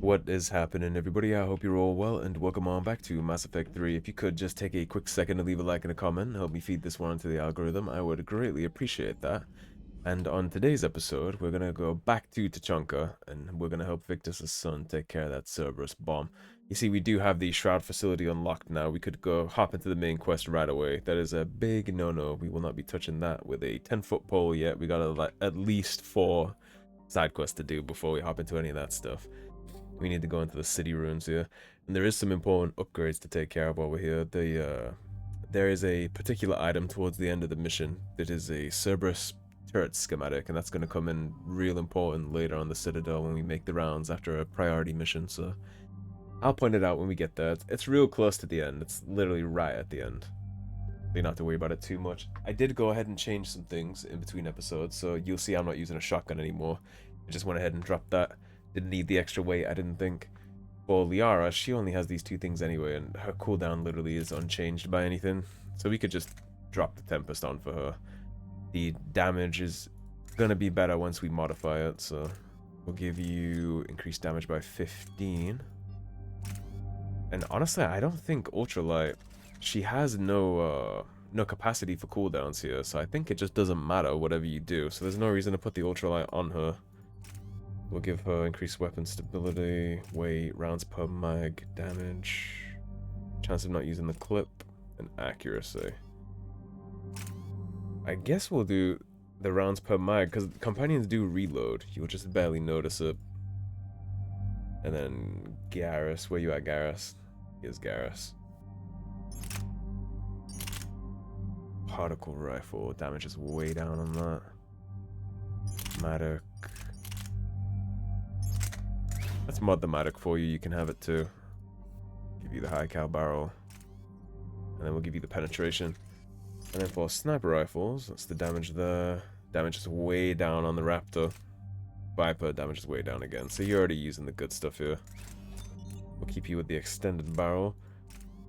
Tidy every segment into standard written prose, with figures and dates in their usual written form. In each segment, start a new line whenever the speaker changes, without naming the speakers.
What is happening, everybody? I hope you're all well, and welcome on back to Mass Effect 3. If you could just take a quick second to leave a like and a comment, help me feed this one into the algorithm, I would greatly appreciate that. And on today's episode, we're going to go back to Tachanka, and we're going to help Victus' son take care of that Cerberus bomb. You see, we do have the Shroud facility unlocked now. We could go hop into the main quest right away. That is a big no-no. We will not be touching that with a 10-foot pole yet. We got at least 4 side quests to do before we hop into any of that stuff. We need to go into the city ruins here, and there is some important upgrades to take care of while we're here. There is a particular item towards the end of the mission that is a Cerberus turret schematic, and that's going to come in real important later on the Citadel when we make the rounds after a priority mission, so I'll point it out when we get there. It's real close to the end. It's literally right at the end. You don't have to worry about it too much. I did go ahead and change some things in between episodes, so you'll see I'm not using a shotgun anymore. I just went ahead and dropped that. Didn't need the extra weight, I didn't think. For Liara, she only has these 2 things anyway, and her cooldown literally is unchanged by anything. So we could just drop the Tempest on for her. The damage is gonna be better once we modify it, so we'll give you increased damage by 15. And honestly, I don't think Ultralight, she has no capacity for cooldowns here, so I think it just doesn't matter whatever you do. So there's no reason to put the Ultralight on her. We'll give her increased weapon stability, weight, rounds per mag, damage, chance of not using the clip, and accuracy. I guess we'll do the rounds per mag, because companions do reload. You'll just barely notice it. And then Garrus, where you at, Garrus? Here's Garrus. Particle rifle, damage is way down on that. Matic. Let's mod the Matic for you, you can have it too. Give you the high cal barrel. And then we'll give you the penetration. And then for sniper rifles, that's the damage there. Damage is way down on the Raptor. Viper, damage is way down again. So you're already using the good stuff here. We'll keep you with the extended barrel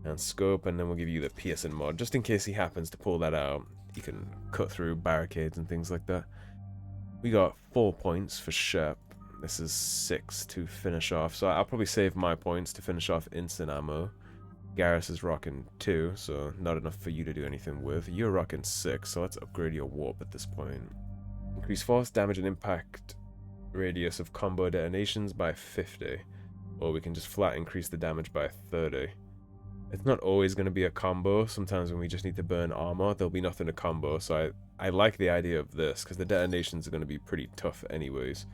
and scope, and then we'll give you the piercing mod. Just in case he happens to pull that out, you can cut through barricades and things like that. We got 4 points for Shep. This is 6 to finish off, so I'll probably save my points to finish off instant ammo. Garrus is rocking 2, so not enough for you to do anything with. You're rocking 6, so let's upgrade your warp at this point. Increase force, damage, and impact radius of combo detonations by 50. Or we can just flat increase the damage by 30. It's not always going to be a combo. Sometimes when we just need to burn armor, there'll be nothing to combo, so I like the idea of this, because the detonations are going to be pretty tough anyways.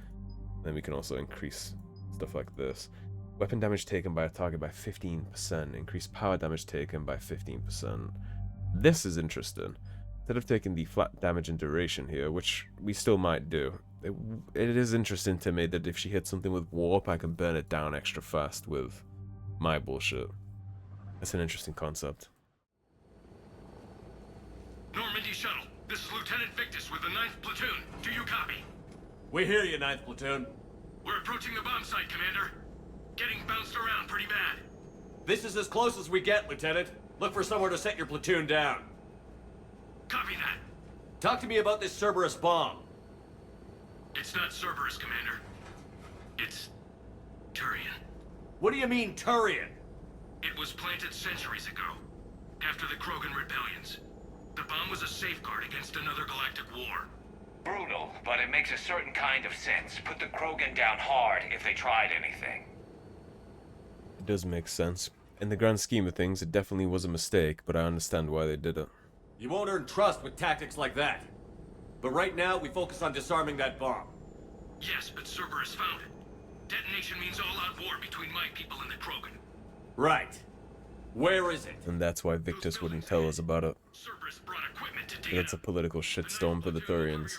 Then we can also increase stuff like this. Weapon damage taken by a target by 15%. Increased power damage taken by 15%. This is interesting. Instead of taking the flat damage and duration here, which we still might do, it is interesting to me that if she hits something with warp, I can burn it down extra fast with my bullshit. That's an interesting concept.
Normandy shuttle. This is Lieutenant Victus with the 9th Platoon. Do you copy?
We hear you, 9th Platoon.
We're approaching the bomb site, Commander. Getting bounced around pretty bad.
This is as close as we get, Lieutenant. Look for somewhere to set your platoon down.
Copy that.
Talk to me about this Cerberus bomb.
It's not Cerberus, Commander. It's Turian.
What do you mean, Turian?
It was planted centuries ago, after the Krogan rebellions. The bomb was a safeguard against another galactic war.
Brutal, but it makes a certain kind of sense. Put the Krogan down hard if they tried anything.
It does make sense. In the grand scheme of things, it definitely was a mistake, but I understand why they did it.
You won't earn trust with tactics like that. But right now, we focus on disarming that bomb.
Yes, but Cerberus found it. Detonation means all-out war between my people and the Krogan.
Right. Where is it?
And that's why Victus wouldn't tell us about it.
Cerberus brought equipment to Dana.
It's a political shitstorm for the Turians.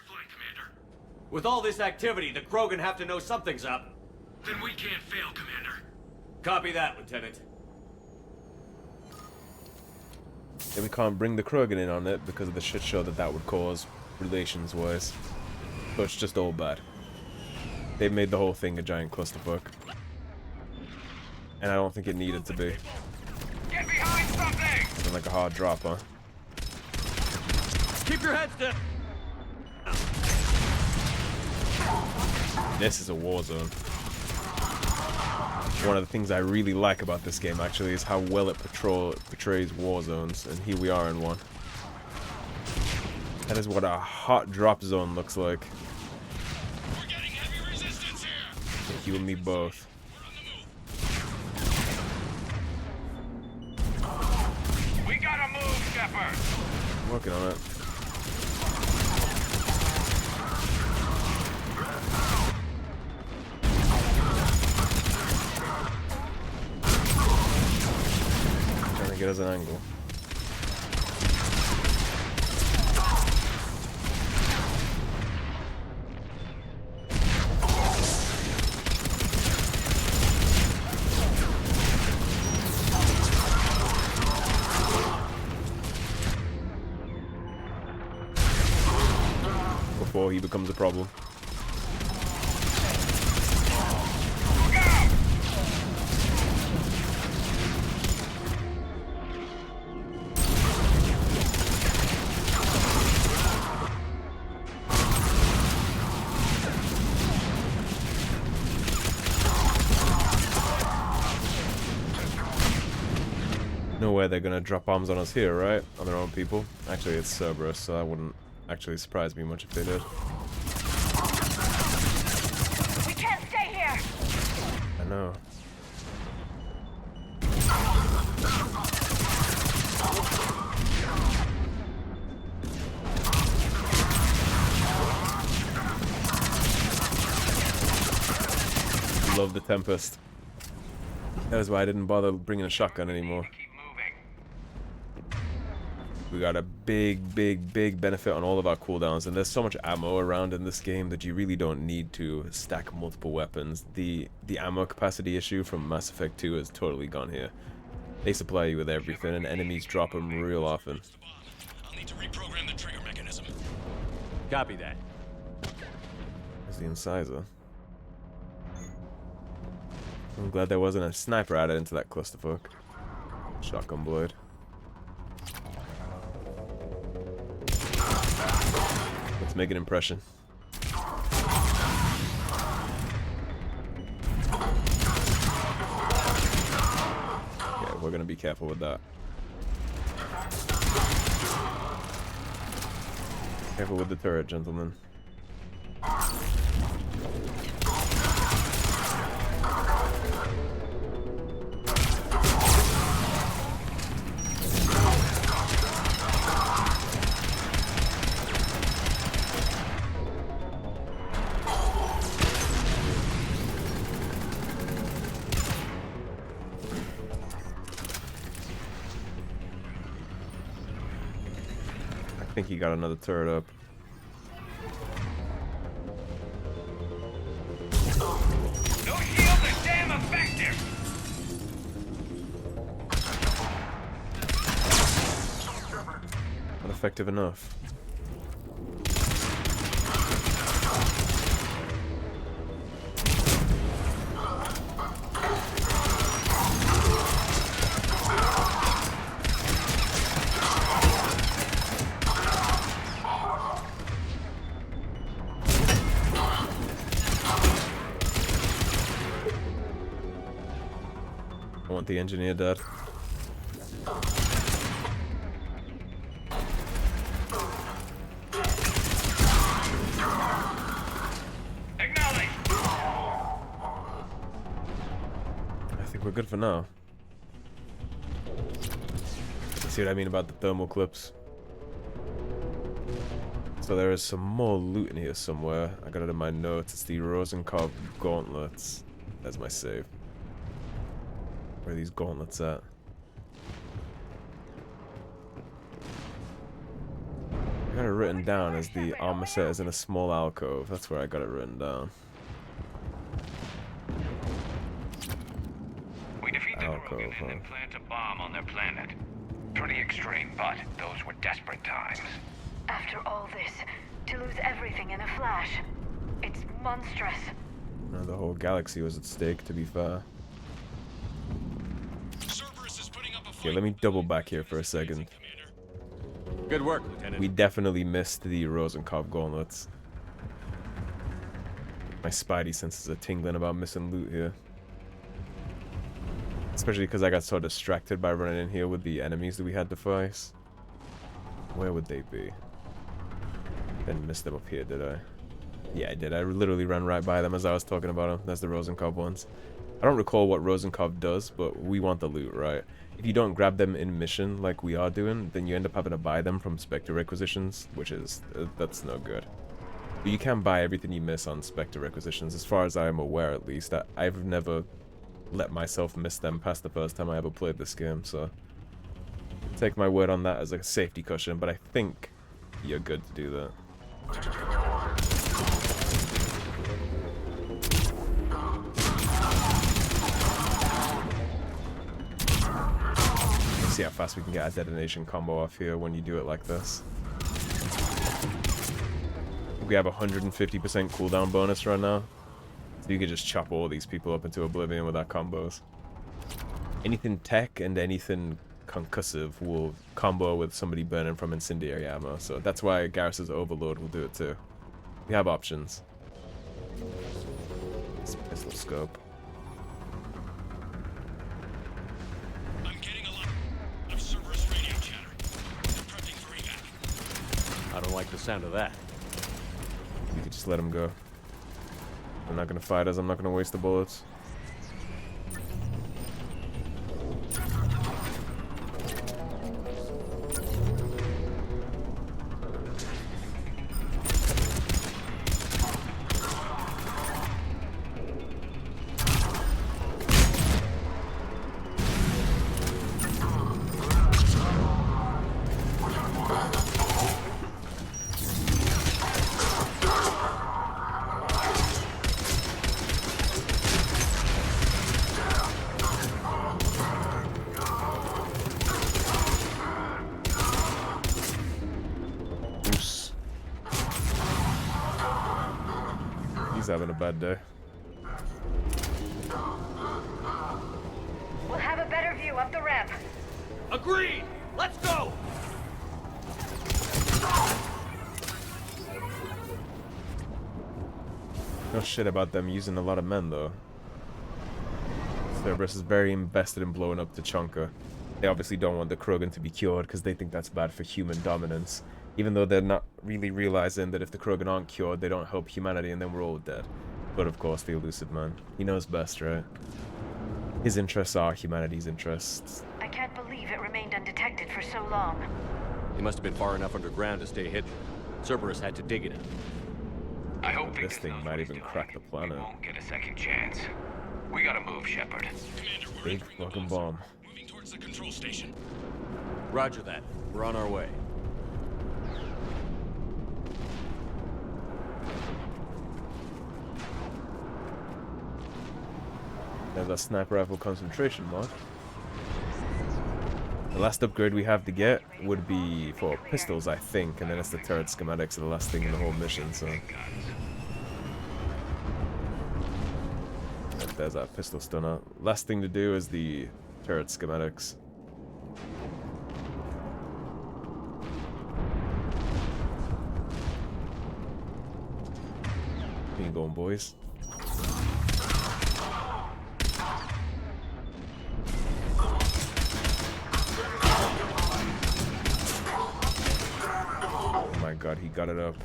With all this activity, the Krogan have to know something's up.
Then we can't fail, Commander.
Copy that, Lieutenant.
And we can't bring the Krogan in on it because of the shit show that would cause, relations-wise. So it's just all bad. They made the whole thing a giant clusterfuck. And I don't think it needed to be.
Get behind something!
Something like a hard drop, huh?
Keep your heads down!
This is a war zone. one of the things I really like about this game, actually, is how well it portrays war zones, and here we are in one. That is what a hot drop zone looks like.
We're getting heavy resistance here.
You and me both.
We gotta move, Shepard.
I'm working on it. Trying to get us an angle. Before he becomes a problem. No way they're gonna drop bombs on us here, right? On their own people. Actually, it's Cerberus, so that wouldn't actually surprise me much if they did.
We can't stay here.
I know. Love the Tempest. That is why I didn't bother bringing a shotgun anymore.
Keep moving.
We got a big benefit on all of our cooldowns, and there's so much ammo around in this game that you really don't need to stack multiple weapons. The ammo capacity issue from Mass Effect 2 is totally gone here. They supply you with everything, and enemies drop them real often.
I'll need to reprogram the trigger mechanism.
Copy that.
There's the incisor. I'm glad there wasn't a sniper added into that clusterfuck. Shotgun blade. Let's make an impression. Yeah, we're gonna be careful with that. Careful with the turret, gentlemen. I think he got another turret up.
No shield is damn effective.
Not effective enough. I want the engineer dead.
Acknowledge.
I think we're good for now. See what I mean about the thermal clips? So there is some more loot in here somewhere. I got it in my notes. It's the Rosenkopf gauntlets. That's my save. Where are these gauntlets at? I got it written down as the armor set is in a small alcove. That's where I got it written down.
We defeat the Krogan and then plant a bomb on their planet. Pretty extreme, but those were desperate times.
After all this, to lose everything in a flash, it's monstrous.
No, the whole galaxy was at stake, to be fair.
Cerberus is putting up a fight.
Okay, let me double back here for a second.
Commander.
Good work, Lieutenant.
We definitely missed the Rosenkopf gauntlets. My spidey senses are tingling about missing loot here. Especially because I got so distracted by running in here with the enemies that we had to face. Where would they be? Didn't miss them up here, did I? Yeah, I did. I literally ran right by them as I was talking about them. That's the Rosenkopf ones. I don't recall what Rosenkopf does, but we want the loot, right? If you don't grab them in mission like we are doing, then you end up having to buy them from Spectre requisitions, which is... that's no good. But you can buy everything you miss on Spectre requisitions, as far as I am aware at least. I've never let myself miss them past the first time I ever played this game, so... take my word on that as a safety cushion, but I think you're good to do that. See how fast we can get a detonation combo off here when you do it like this. We have a 150% cooldown bonus right now, so you can just chop all these people up into oblivion with our combos. Anything tech and anything concussive will combo with somebody burning from incendiary ammo, so that's why Garrus's Overlord will do it too. We have options. It's pistol scope.
I'm getting a lot of Cerberus radio chatter. I'm prepping for evac.
I don't like the sound of that.
We could just let him go. They're not gonna fight us. I'm not gonna waste the bullets. Having a bad day.
We'll have a better view of the ramp.
Agreed! Let's go!
No shit about them using a lot of men though. Cerberus is very invested in blowing up Tachanka. They obviously don't want the Krogan to be cured because they think that's bad for human dominance. Even though they're not really realizing that if the Krogan aren't cured, they don't help humanity and then we're all dead. But of course, the elusive man. He knows best, right? His interests are humanity's interests.
I can't believe it remained undetected for so long.
He must have been far enough underground to stay hidden. Cerberus had to dig it out.
I hope
This
Victus
thing
knows
might
what he's
even
doing.
crack the planet.
We won't get a second chance. We gotta move, Shepard.
Commander, we're
Big
entering the
fucking
bomb.
bomb.
Moving towards the control station.
Roger that. We're on our way.
There's a sniper rifle concentration mod. The last upgrade we have to get would be for pistols, I think, and then it's the turret schematics are the last thing in the whole mission, so... There's that pistol stunner. Last thing to do is the turret schematics. Keep you going, boys. Oh my god, he got it up.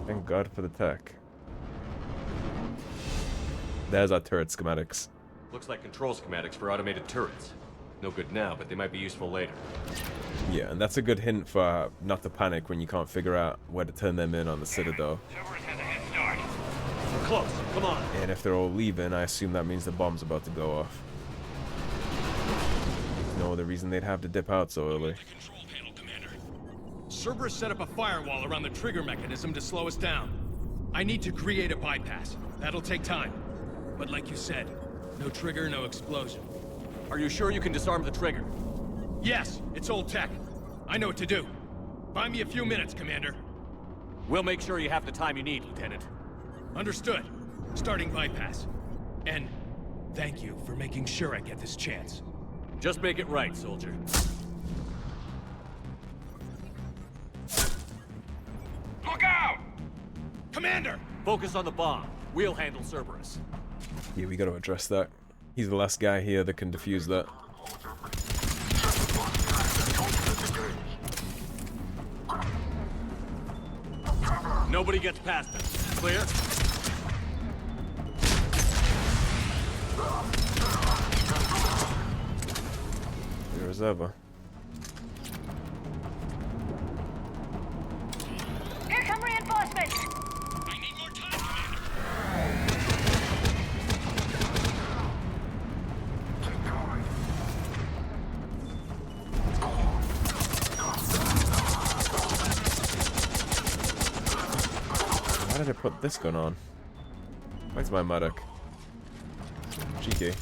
Thank God for the tech. There's our turret schematics.
Looks like control schematics for automated turrets. No good now, but they might be useful later.
Yeah, and that's a good hint for not to panic when you can't figure out where to turn them in on the Citadel.
Cerberus has a head start.
We're close. Come on.
And if they're all leaving, I assume that means the bomb's about to go off. No other reason they'd have to dip out so early.
The control panel, Commander. Cerberus set up a firewall around the trigger mechanism to slow us down. I need to create a bypass. That'll take time. But like you said, no trigger, no explosion.
Are you sure you can disarm the trigger?
Yes, it's old tech. I know what to do. Buy me a few minutes, Commander.
We'll make sure you have the time you need, Lieutenant.
Understood. Starting bypass. And thank you for making sure I get this chance.
Just make it right, soldier.
Look out!
Commander!
Focus on the bomb. We'll handle Cerberus.
Yeah, we gotta address that. He's the last guy here that can defuse that.
Nobody gets past them. Clear?
Clear as ever.
Here come reinforcements!
I need more time, Commander!
Why did I put this gun on? Where's my medic? Cheeky.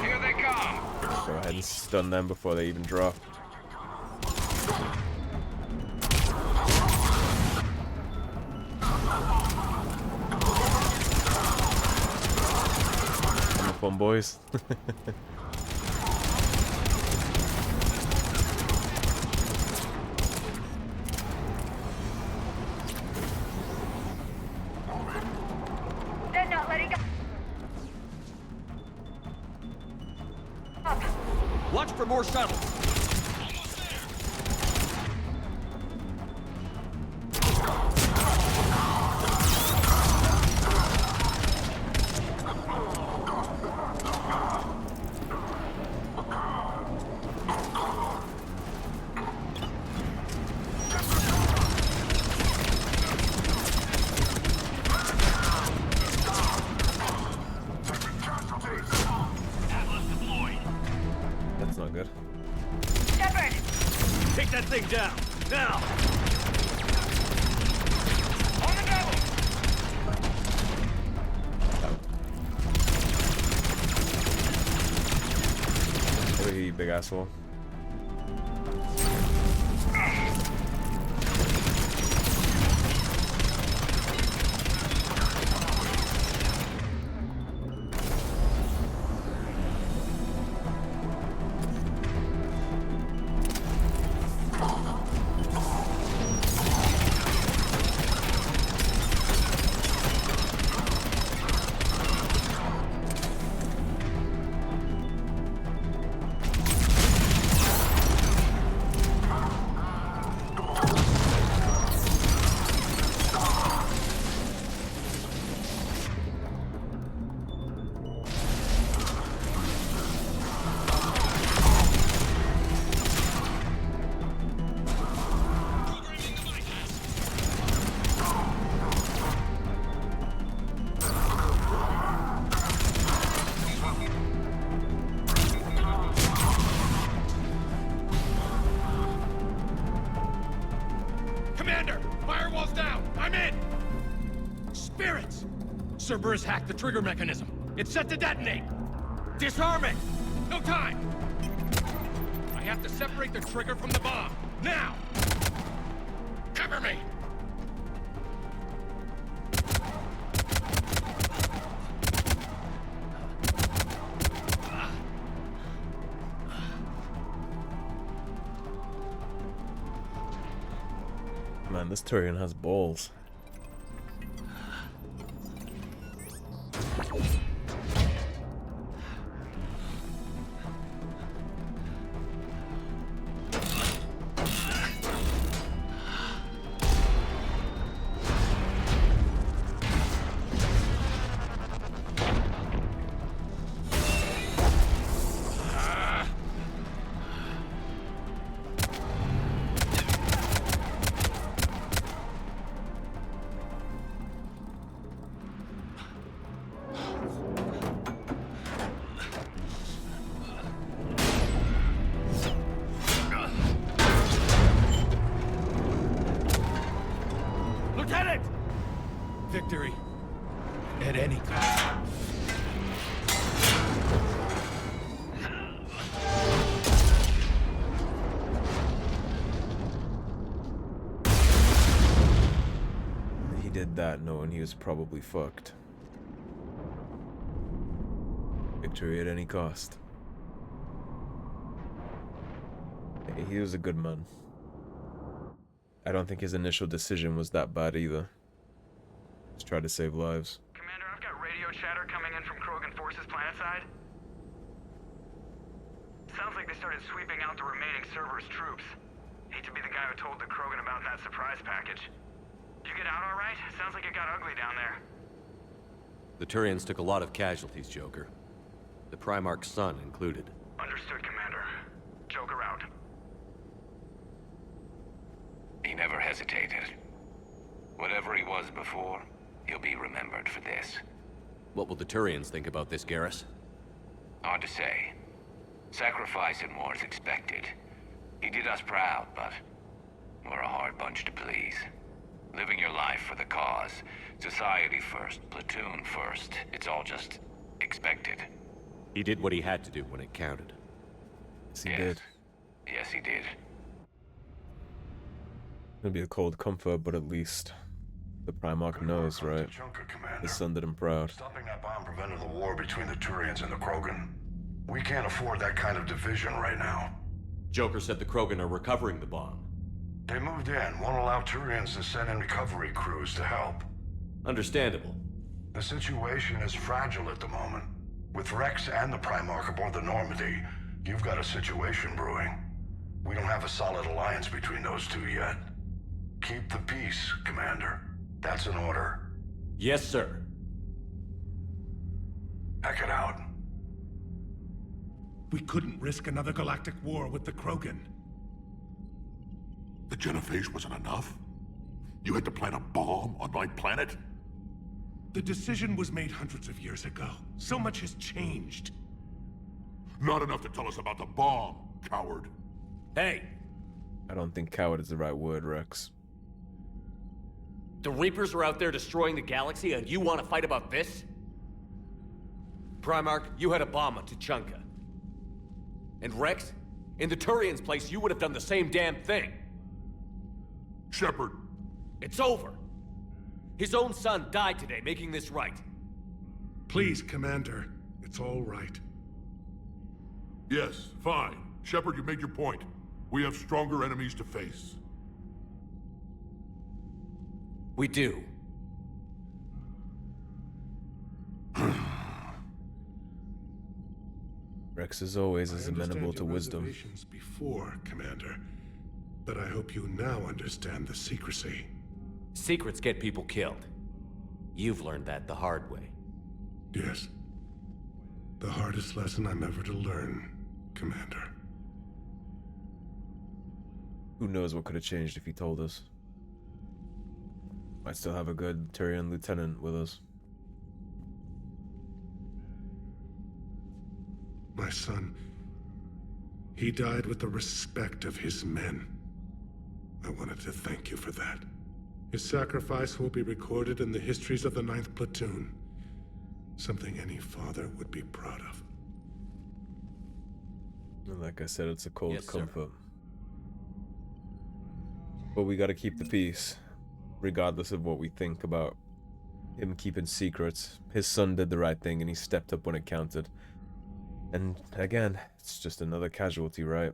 Here they come!
Go ahead and stun them before they even drop. Having fun, boys.
They're not letting go. Up.
Watch for more shuttles.
That's not good.
Shepard!
Take that thing down. Now!
On the double!
Over here, you big asshole.
Commander! Firewall's down! I'm in! Spirits! Cerberus hacked the trigger mechanism. It's set to detonate! Disarm it! No time! I have to separate the trigger from the bomb. Now! Cover me!
Man, this Turian has balls. that knowing he was probably fucked. Victory at any cost. Hey, he was a good man. I don't think his initial decision was that bad either. Just try to save lives.
Commander, I've got radio chatter coming in from Krogan forces planetside. Sounds like they started sweeping out the remaining Cerberus troops. Hate to be the guy who told the Krogan about that surprise package. You get out all right? Sounds like it got ugly down there.
The Turians took a lot of casualties, Joker. The Primarch's son included.
Understood, Commander. Joker out.
He never hesitated. Whatever he was before, he'll be remembered for this.
What will the Turians think about this, Garrus?
Hard to say. Sacrifice in war is expected. He did us proud, but we're a hard bunch to please. Living your life for the cause. Society first, platoon first. It's all just expected.
He did what he had to do when it counted.
Yes, he did.
Yes, he did.
It'll be a cold comfort, but at least the Primarch knows, right? His son did him proud.
Stopping that bomb prevented the war between the Turians and the Krogan. We can't afford that kind of division right now.
Joker said the Krogan are recovering the bomb.
They moved in, won't allow Turians to send in recovery crews to help.
Understandable.
The situation is fragile at the moment. With Wrex and the Primarch aboard the Normandy, you've got a situation brewing. We don't have a solid alliance between those two yet. Keep the peace, Commander. That's an order.
Yes, sir.
Heck it out.
We couldn't risk another galactic war with the Krogan.
The genophage wasn't enough? You had to plant a bomb on my planet?
The decision was made hundreds of years ago. So much has changed.
Not enough to tell us about the bomb, coward.
Hey!
I don't think coward is the right word, Wrex.
The Reapers are out there destroying the galaxy and you want to fight about this? Primarch, you had a bomb on Tuchanka. And Wrex, in the Turian's place, you would have done the same damn thing.
Shepard.
It's over. His own son died today, making this right.
Please, Commander. It's all right.
Yes, fine. Shepard, you made your point. We have stronger enemies to face.
We do.
Wrex, as always, is amenable to wisdom.
Before, Commander, but I hope you now understand the secrecy.
Secrets get people killed. You've learned that the hard way.
Yes. The hardest lesson I'm ever to learn, Commander.
Who knows what could have changed if he told us. Might still have a good Turian lieutenant with us.
My son, he died with the respect of his men. I wanted to thank you for that. His sacrifice will be recorded in the histories of the 9th Platoon. Something any father would be proud of.
And like I said, it's a cold
Yes, sir.
comfort. But we gotta keep the peace, regardless of what we think about him keeping secrets. His son did the right thing and he stepped up when it counted. And again, it's just another casualty, right?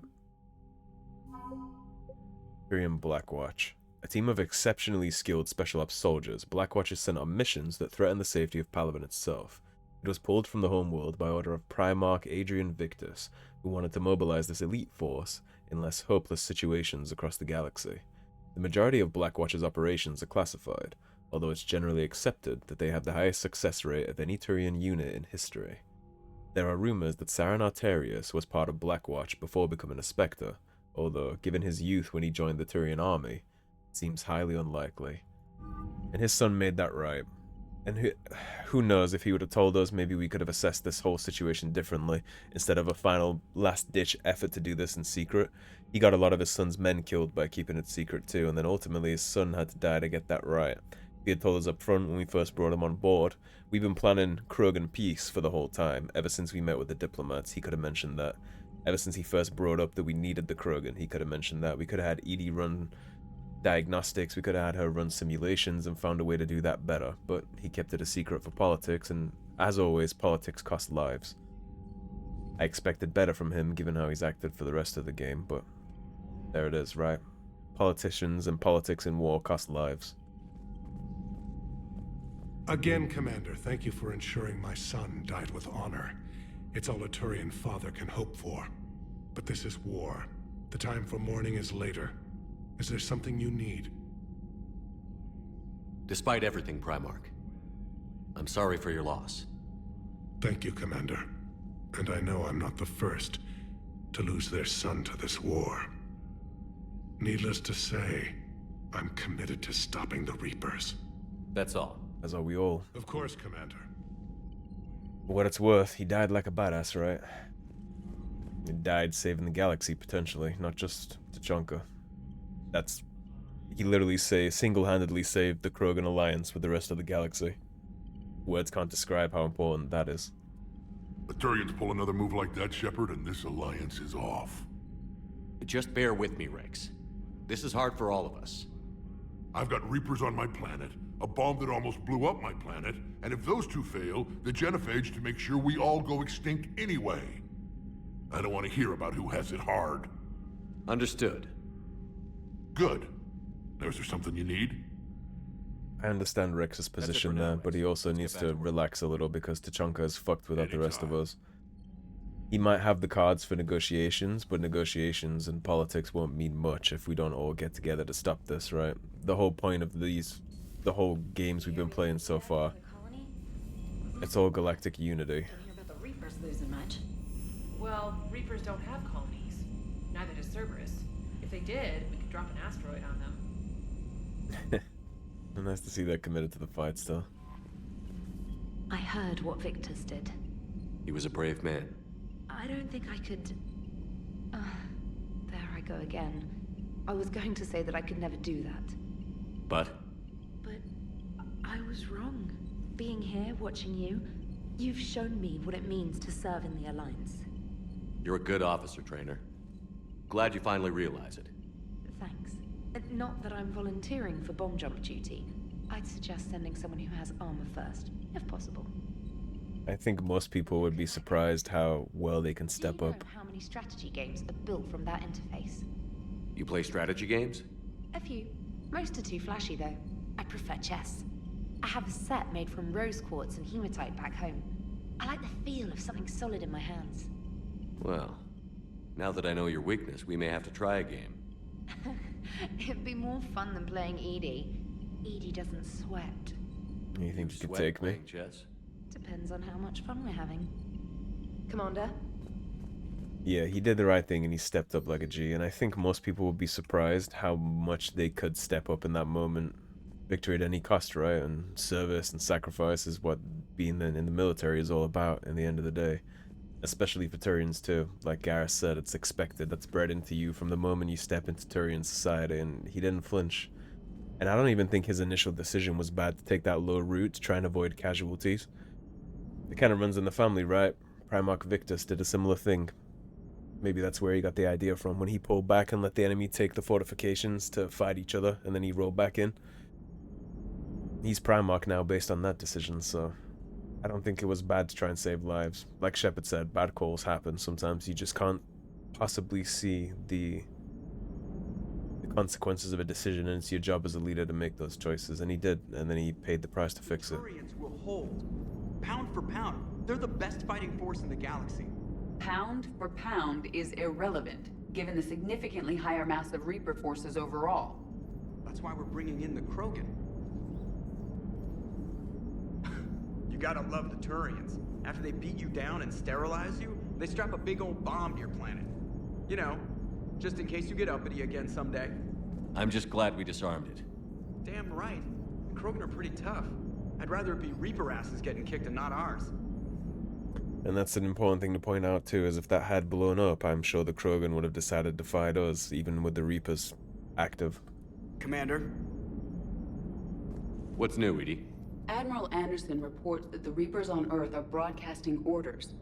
Turian Blackwatch. A team of exceptionally skilled Special Ops soldiers, Blackwatch is sent on missions that threaten the safety of Palaven itself. It was pulled from the homeworld by order of Primarch Tarquin Victus, who wanted to mobilize this elite force in less hopeless situations across the galaxy. The majority of Blackwatch's operations are classified, although it's generally accepted that they have the highest success rate of any Turian unit in history. There are rumors that Saren Arterius was part of Blackwatch before becoming a Spectre, although, given his youth when he joined the Turian army, it seems highly unlikely. And his son made that right. And who knows, if he would have told us, maybe we could have assessed this whole situation differently, instead of a final last-ditch effort to do this in secret. He got a lot of his son's men killed by keeping it secret too, and then ultimately his son had to die to get that right. He had told us up front when we first brought him on board. We've been planning Krogan peace for the whole time. Ever since we met with the diplomats, he could have mentioned that. Ever since he first brought up that we needed the Krogan, he could have mentioned that. We could have had EDI run diagnostics, we could have had her run simulations and found a way to do that better, but he kept it a secret for politics, and as always, politics cost lives. I expected better from him given how he's acted for the rest of the game, but there it is, right? Politicians and politics in war cost lives.
Again, Commander, thank you for ensuring my son died with honor. It's all a Turian father can hope for. But this is war. The time for mourning is later. Is there something you need?
Despite everything, Primarch, I'm sorry for your loss.
Thank you, Commander. And I know I'm not the first to lose their son to this war. Needless to say, I'm committed to stopping the Reapers.
That's all.
As are we all.
Of course, Commander.
For what it's worth, he died like a badass, right? He died saving the galaxy, potentially, not just Tachanka. He literally single-handedly saved the Krogan alliance with the rest of the galaxy. Words can't describe how important that is.
The Turians pull another move like that, Shepard, and this alliance is off.
Just bear with me, Wrex. This is hard for all of us.
I've got Reapers on my planet, a bomb that almost blew up my planet, and if those two fail, the genophage to make sure we all go extinct anyway. I don't want to hear about who has it hard.
Understood.
Good. Now, is there something you need?
I understand Rex's position there, but he also needs to relax a little because Tachanka is fucked without the rest of us. He might have the cards for negotiations, but negotiations and politics won't mean much if we don't all get together to stop this, right? The whole point of the whole games we've been playing so far, it's all galactic unity.
Don't hear about the Reapers losing much. Well, Reapers don't have colonies. Neither does Cerberus. If they did, we could drop an asteroid on them.
Nice to see they're committed to the fight still.
I heard what Victus did.
He was a brave man.
I don't think I could... there I go again. I was going to say that I could never do that.
But
I was wrong. Being here, watching you, you've shown me what it means to serve in the Alliance.
you're a good officer, Traynor. Glad you finally realize it.
Thanks. Not that I'm volunteering for bomb jump duty. I'd suggest sending someone who has armor first, if possible.
I think most people would be surprised how well they can step
Do you know
up.
how many strategy games are built from that interface?
You play strategy games?
A few. Most are too flashy, though. I prefer chess. I have a set made from rose quartz and hematite back home. I like the feel of something solid in my hands.
Well, now that I know your weakness, we may have to try a game.
It'd be more fun than playing Edie. Edie doesn't sweat.
You think you could
Sweat
take me?
playing chess?
Depends on how much fun we're having.
Commander?
Yeah, he did the right thing and he stepped up like a G, and I think most people would be surprised how much they could step up in that moment. Victory at any cost, right? And service and sacrifice is what being in the military is all about in the end of the day. Especially for Turians too. Like Garrus said, it's expected. That's bred into you from the moment you step into Turian society, and he didn't flinch. And I don't even think his initial decision was bad to take that low route to try and avoid casualties. It kind of runs in the family, right? Primarch Victus did a similar thing. Maybe that's where he got the idea from, when he pulled back and let the enemy take the fortifications to fight each other, and then he rolled back in. He's Primarch now based on that decision, so I don't think it was bad to try and save lives. Like Shepard said, bad calls happen. Sometimes you just can't possibly see the consequences of a decision, and it's your job as a leader to make those choices, and he did, and then he paid the price to fix it.
Turians will hold. Pound for pound, they're the best fighting force in the galaxy.
Pound for pound is irrelevant, given the significantly higher mass of Reaper forces overall.
That's why we're bringing in the Krogan. You gotta love the Turians. After they beat you down and sterilize you, they strap a big old bomb to your planet. You know, just in case you get uppity again someday.
I'm just glad we disarmed it.
Damn right. The Krogan are pretty tough. I'd rather it be Reaper asses getting kicked and not ours.
And that's an important thing to point out too, is if that had blown up, I'm sure the Krogan would have decided to fight us, even with the Reapers active.
Commander?
What's new, Edie?
Admiral Anderson reports that the Reapers on Earth are broadcasting orders.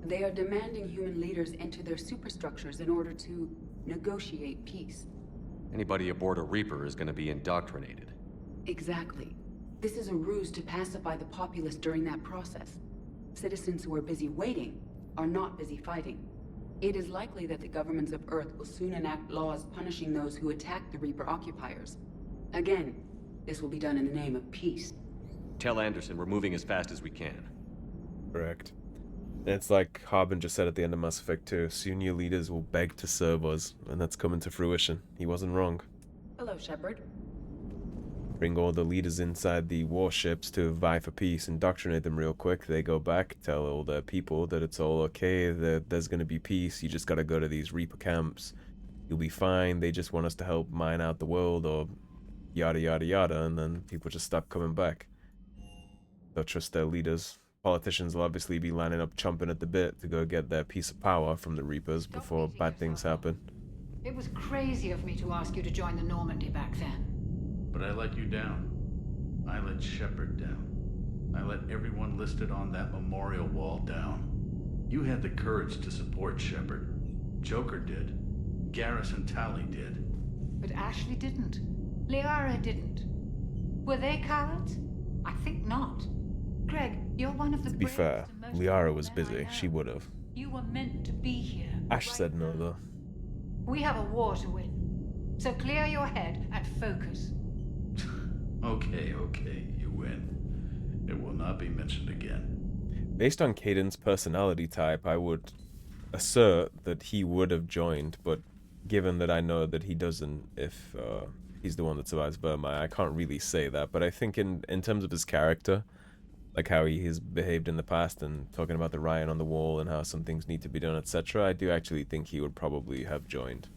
They are demanding human leaders enter their superstructures in order to negotiate peace.
Anybody aboard a Reaper is gonna be indoctrinated.
Exactly. This is a ruse to pacify the populace during that process. Citizens who are busy waiting are not busy fighting. It is likely that the governments of Earth will soon enact laws punishing those who attack the Reaper occupiers. Again, this will be done in the name of peace.
Tell Anderson we're moving as fast as we can.
Correct. And it's like Harbin just said at the end of Mass Effect 2, soon your leaders will beg to serve us, and that's coming to fruition. He wasn't wrong.
Hello, Shepard.
Bring all the leaders inside the warships to vie for peace, indoctrinate them real quick. They go back, tell all their people that it's all okay, that there's going to be peace. You just got to go to these Reaper camps. You'll be fine. They just want us to help mine out the world, or yada yada yada, and then people just stop coming back. They'll trust their leaders. Politicians will obviously be lining up chomping at the bit to go get their piece of power from the Reapers before bad things happen.
It was crazy of me to ask you to join the Normandy back then.
But I let you down. I let Shepard down. I let everyone listed on that memorial wall down. You had the courage to support Shepard. Joker did. Garrus and Tali did.
But Ashley didn't. Liara didn't. Were they cowards? I think not. Greg, you're one of the
To be fair, Liara was busy. She would have.
You were meant to be here.
Ash said no, though.
We have a war to win. So clear your head and focus.
Okay, you win. It will not be mentioned again.
Based on Kaidan's personality type, I would assert that he would have joined, but given that I know that he doesn't, if he's the one that survives Burma, I can't really say that. But I think in terms of his character, like how he has behaved in the past and talking about the writing on the wall and how some things need to be done, etc., I do actually think he would probably have joined,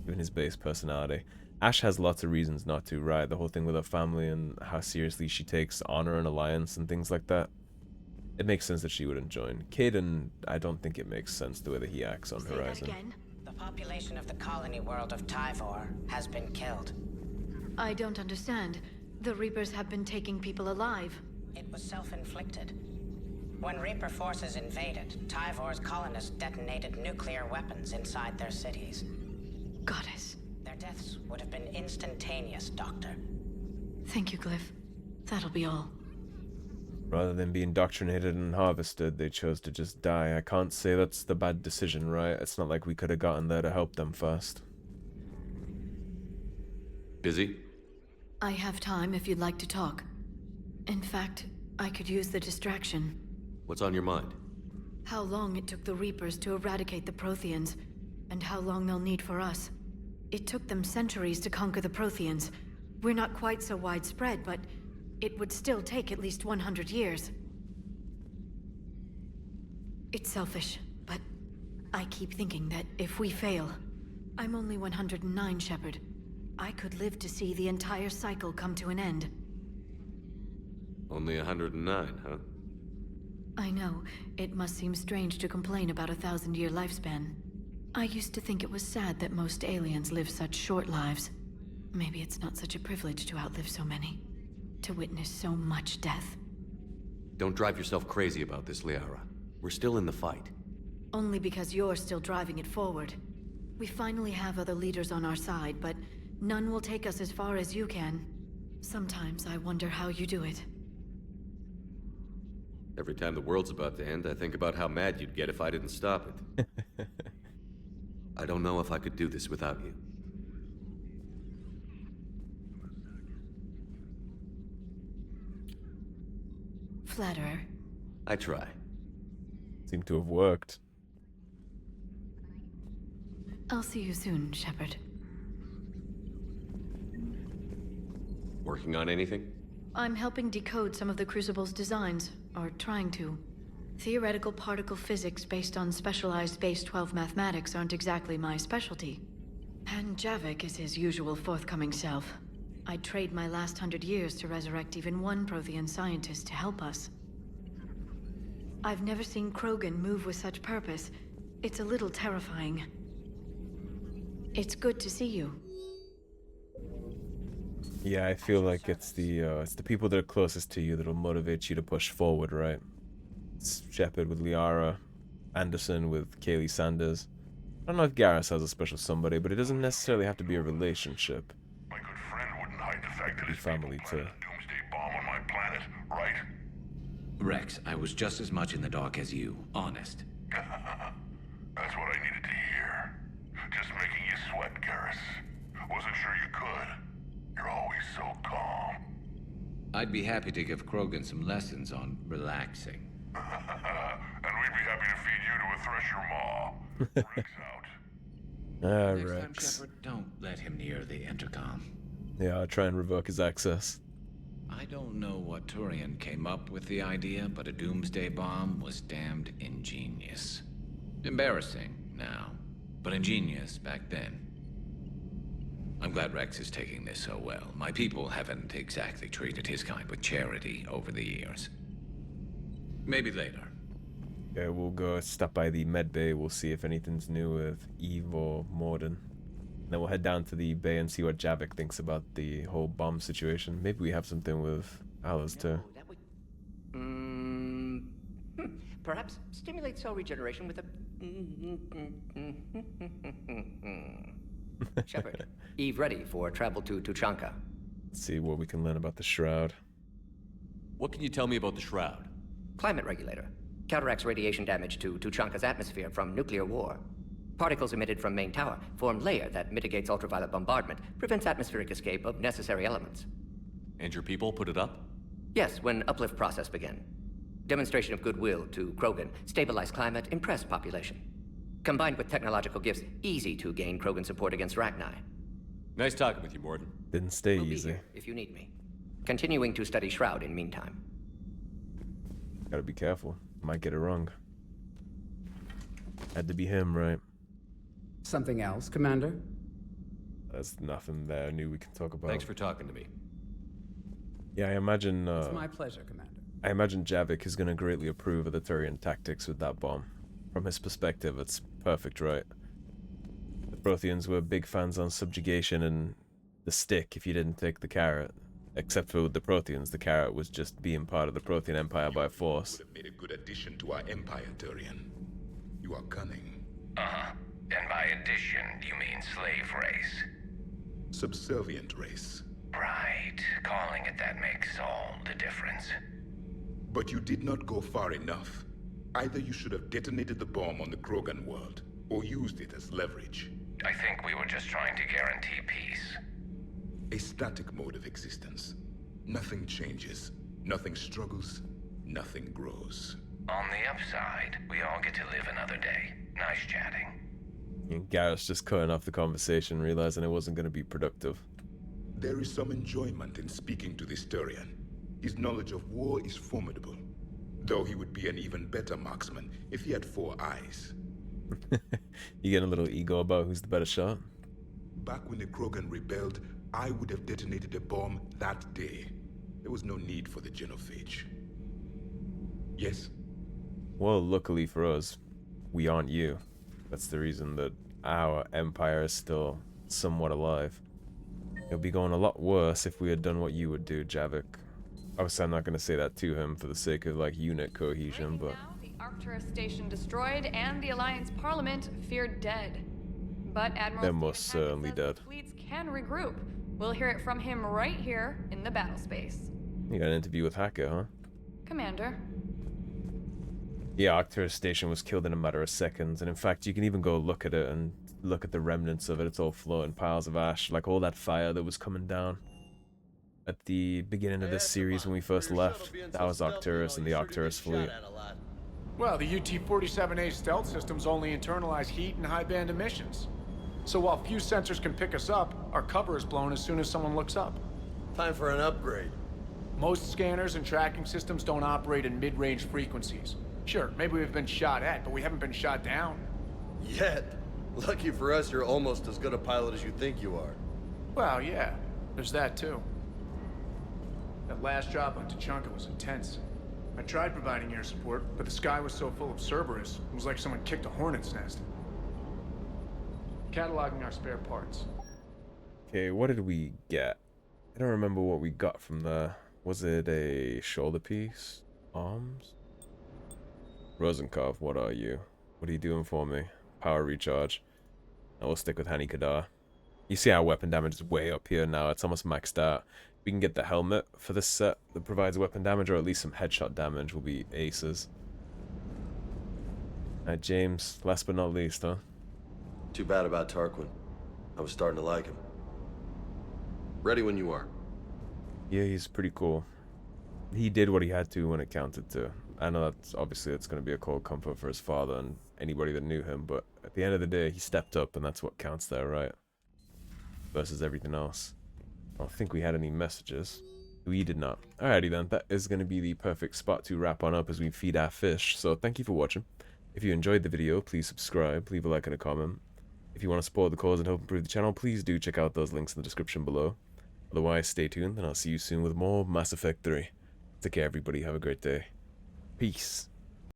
given his base personality. Ash has lots of reasons not to, right? The whole thing with her family and how seriously she takes honor and alliance and things like that. It makes sense that she wouldn't join. Kaidan, I don't think it makes sense the way that he acts on Horizon.
The population of the colony world of Tyvor has been killed.
I don't understand. The Reapers have been taking people alive.
It was self-inflicted. When Reaper forces invaded, Tyvor's colonists detonated nuclear weapons inside their cities.
Goddess.
Their deaths would have been instantaneous, Doctor.
Thank you, Glyph. That'll be all.
Rather than be indoctrinated and harvested, they chose to just die. I can't say that's the bad decision, right? It's not like we could have gotten there to help them first.
Busy?
I have time if you'd like to talk. In fact, I could use the distraction.
What's on your mind?
How long it took the Reapers to eradicate the Protheans, and how long they'll need for us. It took them centuries to conquer the Protheans. We're not quite so widespread, but it would still take at least 100 years. It's selfish, but I keep thinking that if we fail... I'm only 109, Shepard. I could live to see the entire cycle come to an end.
Only 109, huh?
I know. It must seem strange to complain about a 1,000-year lifespan. I used to think it was sad that most aliens live such short lives. Maybe it's not such a privilege to outlive so many. To witness so much death.
Don't drive yourself crazy about this, Liara. We're still in the fight.
Only because you're still driving it forward. We finally have other leaders on our side, but none will take us as far as you can. Sometimes I wonder how you do it.
Every time the world's about to end, I think about how mad you'd get if I didn't stop it. I don't know if I could do this without you.
Flatterer.
I try.
Seemed to have worked.
I'll see you soon, Shepard.
Working on anything?
I'm helping decode some of the Crucible's designs, or trying to. Theoretical particle physics based on specialized base 12 mathematics aren't exactly my specialty. And Javik is his usual forthcoming self. I'd trade my last 100 years to resurrect even one Prothean scientist to help us. I've never seen Krogan move with such purpose. It's a little terrifying. It's good to see you.
Yeah, I feel like it's the people that are closest to you that'll motivate you to push forward, right? It's Shepard with Liara, Anderson with Kaylee Sanders. I don't know if Garrus has a special somebody, but it doesn't necessarily have to be a relationship.
My good friend wouldn't hide the fact that
Be
his
family
people
too.
planted a doomsday bomb on my planet, right?
Wrex, I was just as much in the dark as you, honest.
That's what I needed to hear. Just making you sweat, Garrus. Wasn't sure you could. You're always so calm.
I'd be happy to give Krogan some lessons on relaxing.
And we'd be happy to feed you to a thresher maw. Wrex out.
Next time,
Wrex.
Shepard, don't let him near the intercom.
Yeah, I'll try and revoke his access.
I don't know what Turian came up with the idea, but a doomsday bomb was damned ingenious. Embarrassing now, but ingenious back then. I'm glad Wrex is taking this so well. My people haven't exactly treated his kind with charity over the years. Maybe later.
Yeah, we'll go stop by the med bay. We'll see if anything's new with Eve or Mordin. Then we'll head down to the bay and see what Javik thinks about the whole bomb situation. Maybe we have something with Alice too.
Perhaps stimulate cell regeneration with a... Shepard, Eve ready for travel to Tuchanka.
Let's see what we can learn about the Shroud.
What can you tell me about the Shroud?
Climate regulator. Counteracts radiation damage to Tuchanka's atmosphere from nuclear war. Particles emitted from main tower form layer that mitigates ultraviolet bombardment, prevents atmospheric escape of necessary elements.
And your people put it up?
Yes, when uplift process began. Demonstration of goodwill to Krogan, stabilize climate, impress population. Combined with technological gifts, easy to gain Krogan support against Rachni.
Nice talking with you, Mordin.
Didn't stay
We'll be
easy.
here if you need me. Continuing to study Shroud in meantime.
Gotta be careful. Might get it wrong. Had to be him, right?
Something else, Commander?
There's nothing there new we can talk about.
Thanks for talking to me.
Yeah, I imagine...
It's my pleasure, Commander.
I imagine Javik is going to greatly approve of the Turian tactics with that bomb. From his perspective, it's perfect, right? The Protheans were big fans on subjugation and the stick if you didn't take the carrot. Except for the Protheans, the carrot was just being part of the Prothean Empire by force.
Would have made a good addition to our empire, Turian. You are cunning.
Uh-huh. And by addition, you mean slave race?
Subservient race.
Right. Calling it that makes all the difference.
But you did not go far enough. Either you should have detonated the bomb on the Krogan world, or used it as leverage.
I think we were just trying to guarantee peace.
A static mode of existence. Nothing changes, nothing struggles, nothing grows.
On the upside, we all get to live another day. Nice chatting.
And Garrus just cutting off the conversation, realizing it wasn't going to be productive.
There is some enjoyment in speaking to this Turian. His knowledge of war is formidable, though he would be an even better marksman if he had 4 eyes.
You get a little ego about who's the better shot?
Back when the Krogan rebelled, I would have detonated a bomb that day. There was no need for the genophage. Yes?
Well, luckily for us, we aren't you. That's the reason that our empire is still somewhat alive. It would be going a lot worse if we had done what you would do, Javik. Obviously, I'm not going to say that to him for the sake of, like, unit cohesion, but...
The Arcturus station destroyed and the Alliance Parliament feared dead. But Admiral
They're most certainly dead.
fleets can regroup. We'll hear it from him right here in the battle space.
You got an interview with Hacker, huh?
Commander.
Yeah, Arcturus station was killed in a matter of seconds, and in fact, you can even go look at it and look at the remnants of it. It's all floating piles of ash, like all that fire that was coming down at the beginning of this series when we first left. That was Arcturus and the Arcturus fleet.
Well, the UT-47A stealth systems only internalize heat and high-band emissions. So while few sensors can pick us up, our cover is blown as soon as someone looks up.
Time for an upgrade.
Most scanners and tracking systems don't operate in mid-range frequencies. Sure, maybe we've been shot at, but we haven't been shot down.
Yet. Lucky for us, you're almost as good a pilot as you think you are.
Well, yeah, there's that too. That last drop on Tuchanka was intense. I tried providing air support, but the sky was so full of Cerberus, it was like someone kicked a hornet's nest. Cataloging our spare parts.
Okay, what did we get? I don't remember what we got from there. Was it a shoulder piece? Arms? Rosenkopf, what are you? What are you doing for me? Power recharge. We'll stick with Hani Kadar. You see our weapon damage is way up here now. It's almost maxed out. We can get the helmet for this set that provides weapon damage, or at least some headshot damage will be aces. Alright, James, last but not least, huh?
Too bad about Tarquin. I was starting to like him. Ready when you are.
Yeah, he's pretty cool. He did what he had to when it counted to. I know that's obviously it's going to be a cold comfort for his father and anybody that knew him, but at the end of the day, he stepped up, and that's what counts there, right? Versus everything else. I don't think we had any messages. We did not. Alrighty then, that is going to be the perfect spot to wrap on up as we feed our fish. So thank you for watching. If you enjoyed the video, please subscribe, leave a like and a comment. If you want to support the cause and help improve the channel, please do check out those links in the description below. Otherwise, stay tuned, and I'll see you soon with more Mass Effect 3. Take care, everybody. Have a great day. Peace.